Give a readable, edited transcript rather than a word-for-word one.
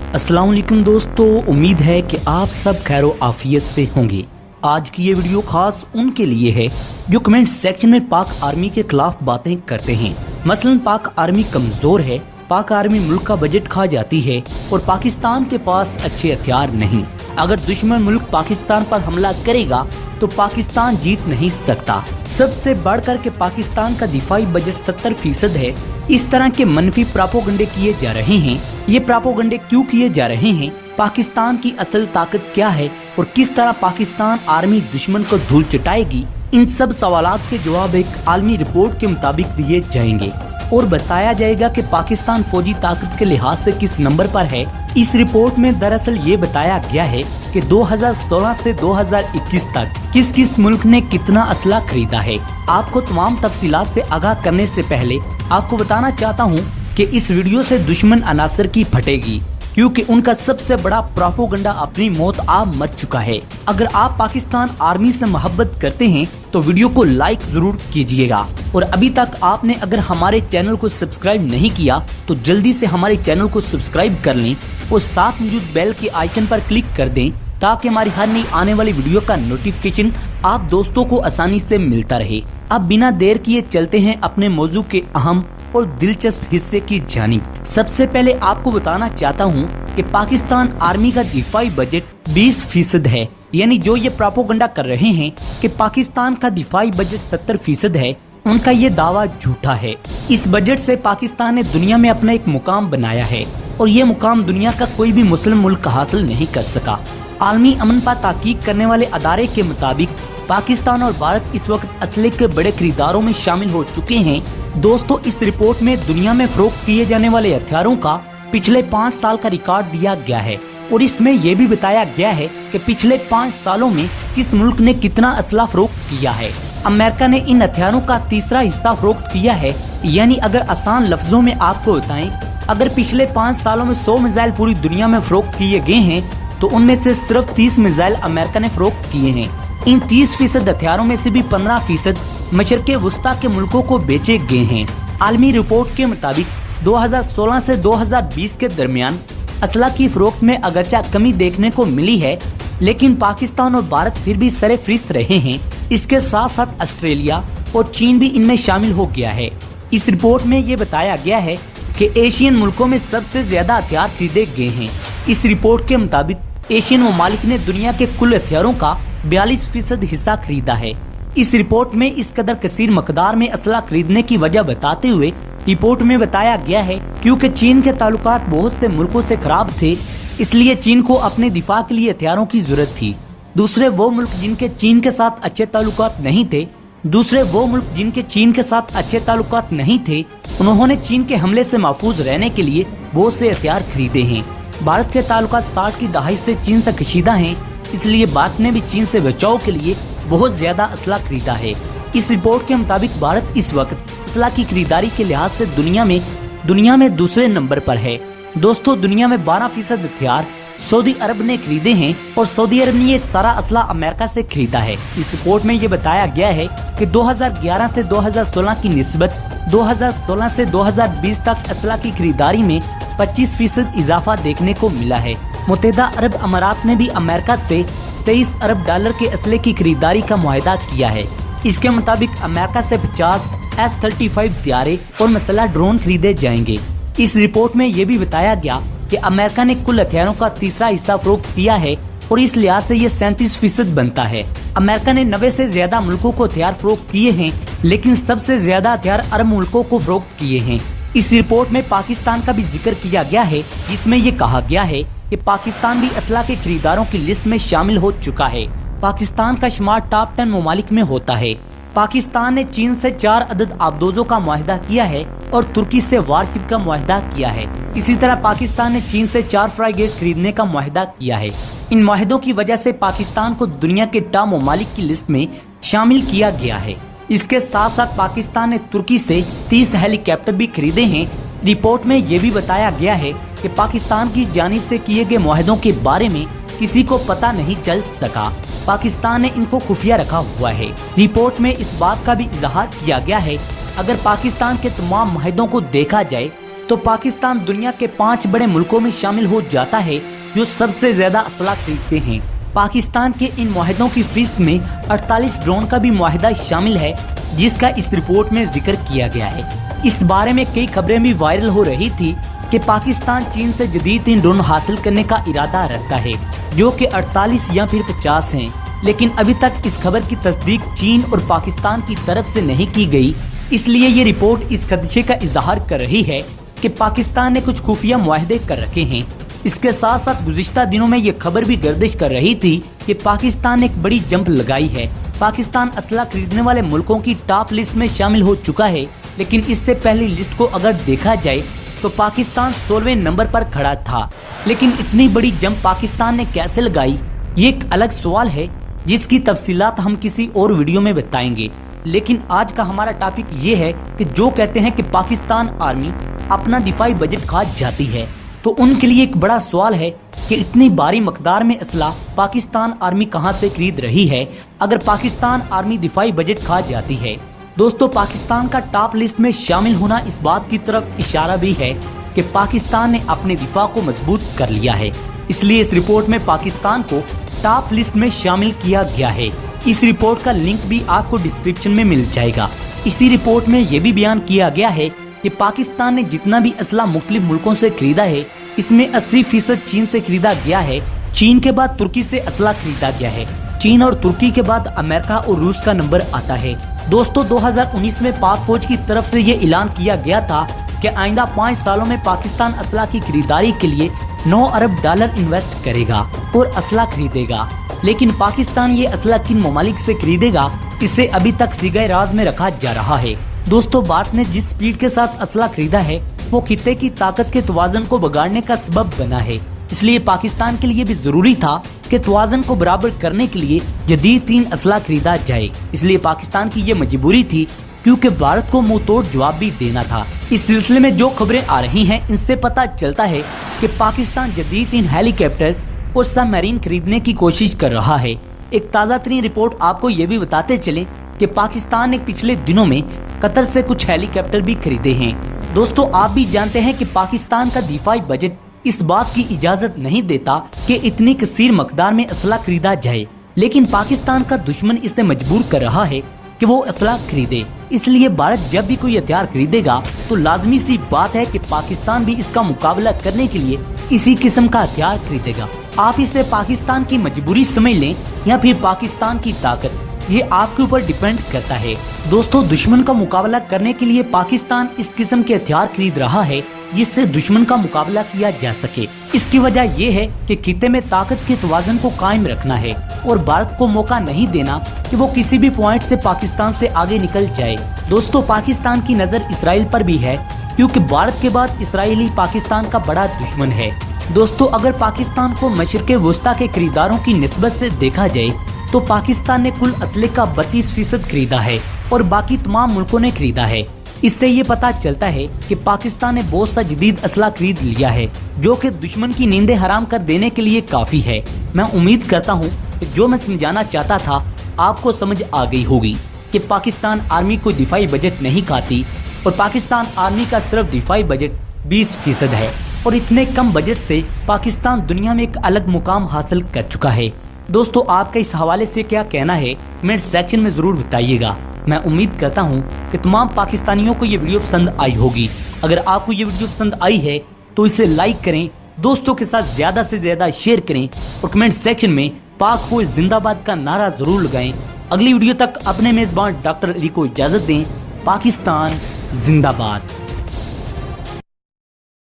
अस्सलाम वालेकुम दोस्तों, उम्मीद है कि आप सब खैरो आफियत से होंगे। आज की ये वीडियो खास उनके लिए है जो कमेंट सेक्शन में पाक आर्मी के खिलाफ बातें करते हैं। मसलन पाक आर्मी कमजोर है, पाक आर्मी मुल्क का बजट खा जाती है और पाकिस्तान के पास अच्छे हथियार नहीं। अगर दुश्मन मुल्क पाकिस्तान पर हमला करेगा तो पाकिस्तान जीत नहीं सकता। सबसे बढ़कर के पाकिस्तान का दिफाई बजट 70% है। इस तरह के मनफी प्रापोगंडे किए जा रहे हैं। ये प्रापोगंडे क्यों किए जा रहे हैं? पाकिस्तान की असल ताकत क्या है और किस तरह पाकिस्तान आर्मी दुश्मन को धूल चटाएगी? इन सब सवालात के जवाब एक आलमी रिपोर्ट के मुताबिक दिए जाएंगे और बताया जाएगा कि पाकिस्तान फौजी ताकत के लिहाज से किस नंबर पर है। इस रिपोर्ट में दरअसल ये बताया गया है कि 2016 से 2021 तक किस किस मुल्क ने कितना असला खरीदा है। आपको तमाम तफसीलात से आगाह करने से पहले आपको बताना चाहता हूँ कि इस वीडियो से दुश्मन अनासर की फटेगी, क्योंकि उनका सबसे बड़ा प्रोपोगंडा अपनी मौत आप मर चुका है। अगर आप पाकिस्तान आर्मी से मोहब्बत करते हैं तो वीडियो को लाइक जरूर कीजिएगा और अभी तक आपने अगर हमारे चैनल को सब्सक्राइब नहीं किया तो जल्दी से हमारे चैनल को सब्सक्राइब कर लें और साथ मौजूद बेल के आइकन पर क्लिक कर दें ताकि हमारी हर नई आने वाली वीडियो का नोटिफिकेशन आप दोस्तों को आसानी से मिलता रहे। अब बिना देर किए चलते हैं अपने मौजू के अहम और दिलचस्प हिस्से की जानिब। सबसे पहले आपको बताना चाहता हूँ कि पाकिस्तान आर्मी का दिफाई बजट 20% है। यानी जो ये प्रोपोगंडा कर रहे हैं कि पाकिस्तान का दिफाई बजट 70% है, उनका ये दावा झूठा है। इस बजट से पाकिस्तान ने दुनिया में अपना एक मुकाम बनाया है और ये मुकाम दुनिया का कोई भी मुस्लिम मुल्क हासिल नहीं कर सका। आलमी अमन पर ताकीद करने वाले अदारे के मुताबिक पाकिस्तान और भारत इस वक्त असले के बड़े खरीदारों में शामिल हो चुके हैं। दोस्तों, इस रिपोर्ट में दुनिया में फरोख्त किए जाने वाले हथियारों का पिछले 5 साल का रिकॉर्ड दिया गया है और इसमें यह भी बताया गया है कि पिछले 5 सालों में किस मुल्क ने कितना असला फरोख्त किया है। अमेरिका ने इन हथियारों का तीसरा हिस्सा फरोख्त किया है। यानी अगर आसान लफ्जों में आपको बताएं, अगर पिछले 5 सालों में 100 मिसाइल पूरी दुनिया में फरोख्त किए गए हैं तो उनमें से सिर्फ 30 मिसाइल अमेरिका ने फरोख्त किए हैं। इन 30% हथियारों में से भी 15% मशरक़े वुस्ता के मुल्कों को बेचे गए हैं। आलमी रिपोर्ट के मुताबिक 2016 से 2020 के दरमियान असला की फरोख्त में अगरचा कमी देखने को मिली है, लेकिन पाकिस्तान और भारत फिर भी सरे फहरिस्त रहे हैं। इसके साथ साथ ऑस्ट्रेलिया और चीन भी इनमें शामिल हो गया है। इस रिपोर्ट में ये बताया गया है कि एशियन मुल्कों में सबसे ज्यादा हथियार खरीदे गए हैं। इस रिपोर्ट के मुताबिक एशियन ममालिक ने दुनिया के कुल हथियारों का 42% हिस्सा खरीदा है। इस रिपोर्ट में इस कदर कसीर मकदार में असला खरीदने की वजह बताते हुए रिपोर्ट में बताया गया है क्योंकि चीन के ताल्लुकात बहुत से मुल्कों से खराब थे, इसलिए चीन को अपने दिफा के लिए हथियारों की जरूरत थी। दूसरे वो मुल्क जिनके चीन के साथ अच्छे ताल्लुकात नहीं थे उन्होंने चीन के हमले से महफूज रहने के लिए बहुत से हथियार खरीदे हैं। भारत के ताल्लुकात 60 की दहाई से चीन से कशीदा हैं, इसलिए भारत ने भी चीन से बचाव के लिए बहुत ज्यादा असला खरीदा है। इस रिपोर्ट के मुताबिक भारत इस वक्त असला की खरीदारी के लिहाज से दुनिया में दूसरे नंबर पर है। दोस्तों, दुनिया में 12% हथियार सऊदी अरब ने खरीदे हैं और सऊदी अरब ने ये सारा असला अमेरिका से खरीदा है। इस रिपोर्ट में ये बताया गया है कि 2011 से 2016 की निस्बत 2016 से 2020 तक असला की खरीदारी में 25% इजाफा देखने को मिला है। मुत्तहिदा अरब अमारात ने भी अमेरिका से 23 अरब डॉलर के असले की खरीदारी का मुआहदा किया है। इसके मुताबिक अमेरिका से 50 S-35 त्यारे और मसला ड्रोन खरीदे जाएंगे। इस रिपोर्ट में ये भी बताया गया कि अमेरिका ने कुल हथियारों का तीसरा हिस्सा फरोख्त किया है और इस लिहाज से ये 37% बनता है। अमेरिका ने 90 से ज्यादा मुल्कों को हथियार फरोख्त किए हैं, लेकिन सबसे ज्यादा हथियार अरब मुल्कों को फरोख्त किए हैं। इस रिपोर्ट में पाकिस्तान का भी जिक्र किया गया है, जिसमें ये कहा गया है कि पाकिस्तान भी असला के खरीदारों की लिस्ट में शामिल हो चुका है। पाकिस्तान का शुमार टॉप 10 ममालिक में होता है। पाकिस्तान ने चीन से 4 अदद आबदोजों का मुआहदा किया है और तुर्की से वारशिप का मुआहदा किया है। इसी तरह पाकिस्तान ने चीन से 4 फ्राइगेट खरीदने का मुआहदा किया है। इन मुआहदों की वजह से पाकिस्तान को दुनिया के टॉप ममालिक की लिस्ट में शामिल किया गया है। इसके साथ साथ पाकिस्तान ने तुर्की से 30 हेलीकॉप्टर भी खरीदे हैं। रिपोर्ट में ये भी बताया गया है कि पाकिस्तान की जानिब से किए गए मुआहदों के बारे में किसी को पता नहीं चल सका। पाकिस्तान ने इनको खुफिया रखा हुआ है। रिपोर्ट में इस बात का भी इजहार किया गया है अगर पाकिस्तान के तमाम मुआहदों को देखा जाए तो पाकिस्तान दुनिया के 5 बड़े मुल्कों में शामिल हो जाता है जो सबसे ज्यादा असला खरीदते हैं। पाकिस्तान के इन मुआहदों की फहरिस्त में 48 ड्रोन का भी मुआहदा शामिल है, जिसका इस रिपोर्ट में जिक्र किया गया है। इस बारे में कई खबरें भी वायरल हो रही थी कि पाकिस्तान चीन से जदीद ड्रोन हासिल करने का इरादा रखता है, जो कि 48 या फिर 50 हैं। लेकिन अभी तक इस खबर की तस्दीक चीन और पाकिस्तान की तरफ से नहीं की गई। इसलिए ये रिपोर्ट इस खदशे का इजहार कर रही है कि पाकिस्तान ने कुछ खुफिया मुआहदे कर रखे हैं। इसके साथ साथ गुज़िश्ता दिनों में ये खबर भी गर्दिश कर रही थी कि पाकिस्तान ने एक बड़ी जंप लगाई है। पाकिस्तान असला खरीदने वाले मुल्कों की टॉप लिस्ट में शामिल हो चुका है। लेकिन इससे पहली लिस्ट को अगर देखा जाए तो पाकिस्तान 16वें नंबर पर खड़ा था। लेकिन इतनी बड़ी जंप पाकिस्तान ने कैसे लगाई, ये एक अलग सवाल है जिसकी तफसीलात हम किसी और वीडियो में बताएंगे। लेकिन आज का हमारा टॉपिक ये है कि जो कहते हैं कि पाकिस्तान आर्मी अपना दिफाई बजट खा जाती है, तो उनके लिए एक बड़ा सवाल है कि इतनी भारी मकदार में असला पाकिस्तान आर्मी कहां से खरीद रही है अगर पाकिस्तान आर्मी दिफाई बजट खा जाती है। दोस्तों, पाकिस्तान का टॉप लिस्ट में शामिल होना इस बात की तरफ इशारा भी है कि पाकिस्तान ने अपने दिफा को मजबूत कर लिया है। इसलिए इस रिपोर्ट में पाकिस्तान को टॉप लिस्ट में शामिल किया गया है। इस रिपोर्ट का लिंक भी आपको डिस्क्रिप्शन में मिल जाएगा। इसी रिपोर्ट में यह भी बयान किया गया है कि पाकिस्तान ने जितना भी असला मुख्तलिफ मुल्कों से खरीदा है, इसमें 80% चीन से खरीदा गया है। चीन के बाद तुर्की से असला खरीदा गया है। चीन और तुर्की के बाद अमेरिका और रूस का नंबर आता है। दोस्तों, 2019 में पाक फौज की तरफ से ये ऐलान किया गया था कि आइंदा 5 सालों में पाकिस्तान असला की खरीदारी के लिए $9 अरब इन्वेस्ट करेगा और असला खरीदेगा। लेकिन पाकिस्तान ये असला किन ममालिक से खरीदेगा, इसे अभी तक सीगे राज में रखा जा रहा है। दोस्तों, भारत ने जिस स्पीड के साथ असला खरीदा है वो खित्ते की ताकत के तवाज़ुन को बिगाड़ने का सबब बना है। इसलिए पाकिस्तान के लिए भी जरूरी था कि तवाज़ुन को बराबर करने के लिए जदीद असला खरीदा जाए। इसलिए पाकिस्तान की ये मजबूरी थी, क्योंकि भारत को मुंह तोड़ जवाब भी देना था। इस सिलसिले में जो खबरें आ रही हैं, इनसे पता चलता है कि पाकिस्तान जदीद हेलीकॉप्टर और सबमरीन खरीदने की कोशिश कर रहा है। एक ताज़ा तरीन रिपोर्ट आपको ये भी बताते चले कि पाकिस्तान ने पिछले दिनों में कतर से कुछ हेलीकॉप्टर भी खरीदे हैं। दोस्तों, आप भी जानते हैं कि पाकिस्तान का दिफाई बजट इस बात की इजाजत नहीं देता कि इतनी कसीर मकदार में असला खरीदा जाए। लेकिन पाकिस्तान का दुश्मन इसे मजबूर कर रहा है कि वो असला खरीदे। इसलिए भारत जब भी कोई हथियार खरीदेगा तो लाजमी सी बात है कि पाकिस्तान भी इसका मुकाबला करने के लिए इसी किस्म का हथियार खरीदेगा। आप इसे पाकिस्तान की मजबूरी समझ लें या फिर पाकिस्तान की ताकत, ये आपके ऊपर डिपेंड करता है। दोस्तों, दुश्मन का मुकाबला करने के लिए पाकिस्तान इस किस्म के हथियार खरीद रहा है जिससे दुश्मन का मुकाबला किया जा सके। इसकी वजह ये है कि खित्ते में ताकत के तवाज़ुन को कायम रखना है और भारत को मौका नहीं देना कि वो किसी भी पॉइंट से पाकिस्तान से आगे निकल जाए। दोस्तों, पाकिस्तान की नजर इसराइल पर भी है, क्योंकि भारत के बाद इसराइल पाकिस्तान का बड़ा दुश्मन है। दोस्तों, अगर पाकिस्तान को मशरिक़ वुस्ता के खरीदारों की निस्बत से देखा जाए तो पाकिस्तान ने कुल असले का 32% खरीदा है और बाकी तमाम मुल्कों ने खरीदा है। इससे ये पता चलता है कि पाकिस्तान ने बहुत सा जदीद असला खरीद लिया है, जो कि दुश्मन की नींदें हराम कर देने के लिए काफी है। मैं उम्मीद करता हूँ कि जो मैं समझाना चाहता था आपको समझ आ गई होगी कि पाकिस्तान आर्मी कोई दिफाई बजट नहीं खाती और पाकिस्तान आर्मी का सिर्फ दिफाई बजट 20% है और इतने कम बजट से पाकिस्तान दुनिया में एक अलग मुकाम हासिल कर चुका है। दोस्तों, आपका इस हवाले से क्या कहना है कमेंट सेक्शन में जरूर बताइएगा। मैं उम्मीद करता हूं कि तमाम पाकिस्तानियों को ये वीडियो पसंद आई होगी। अगर आपको ये वीडियो पसंद आई है तो इसे लाइक करें, दोस्तों के साथ ज्यादा से ज्यादा शेयर करें और कमेंट सेक्शन में पाक फौज जिंदाबाद का नारा जरूर लगाएं। अगली वीडियो तक अपने मेजबान डॉक्टर अली को इजाजत दें। पाकिस्तान जिंदाबाद।